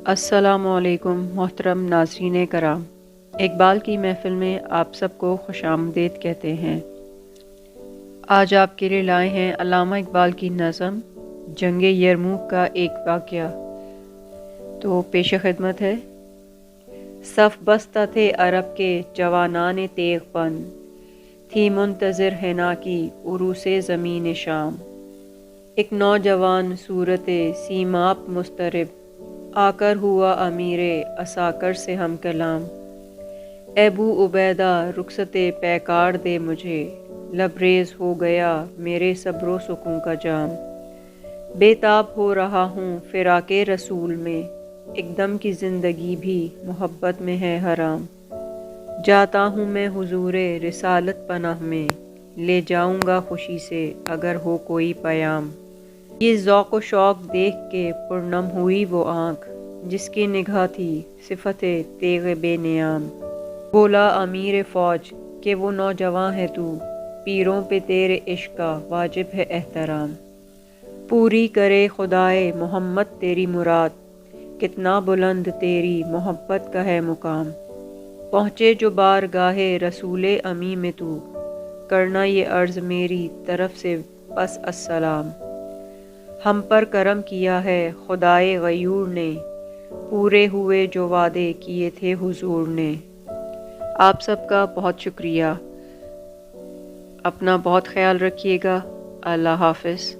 السلام علیکم محترم ناظرین کرام، اقبال کی محفل میں آپ سب کو خوش آمدید کہتے ہیں۔ آج آپ کے لیے لائے ہیں علامہ اقبال کی نظم جنگ یرموک کا ایک واقعہ۔ تو پیش خدمت ہے۔ صف بستہ تھے عرب کے جوانان تیغ بند، تھی منتظر حنا کی عروس زمین شام۔ ایک نوجوان صورت سیماب مضطرب، آ کر ہوا امیر عساکر سے ہم کلام۔ اے ابو عبیدہ رخصت پیکار دے مجھے، لبریز ہو گیا میرے صبر و سکون کا جام۔ بے تاب ہو رہا ہوں فراق رسول میں، ایک دم کی زندگی بھی محبت میں ہے حرام۔ جاتا ہوں میں حضور رسالت پناہ میں، لے جاؤں گا خوشی سے اگر ہو کوئی پیام۔ یہ ذوق و شوق دیکھ کے پرنم ہوئی وہ آنکھ، جس کی نگاہ تھی صفت تیغ بے نیام۔ بولا امیر فوج کہ وہ نوجواں ہے تو، پیروں پہ تیرے عشق کا واجب ہے احترام۔ پوری کرے خدائے محمد تیری مراد، کتنا بلند تیری محبت کا ہے مقام۔ پہنچے جو بارگاہ رسول امی میں تو، کرنا یہ عرض میری طرف سے پس السلام۔ ہم پر کرم کیا ہے خدائے غیور نے، پورے ہوئے جو وعدے کیے تھے حضور نے۔ آپ سب کا بہت شکریہ۔ اپنا بہت خیال رکھیے گا۔ اللہ حافظ۔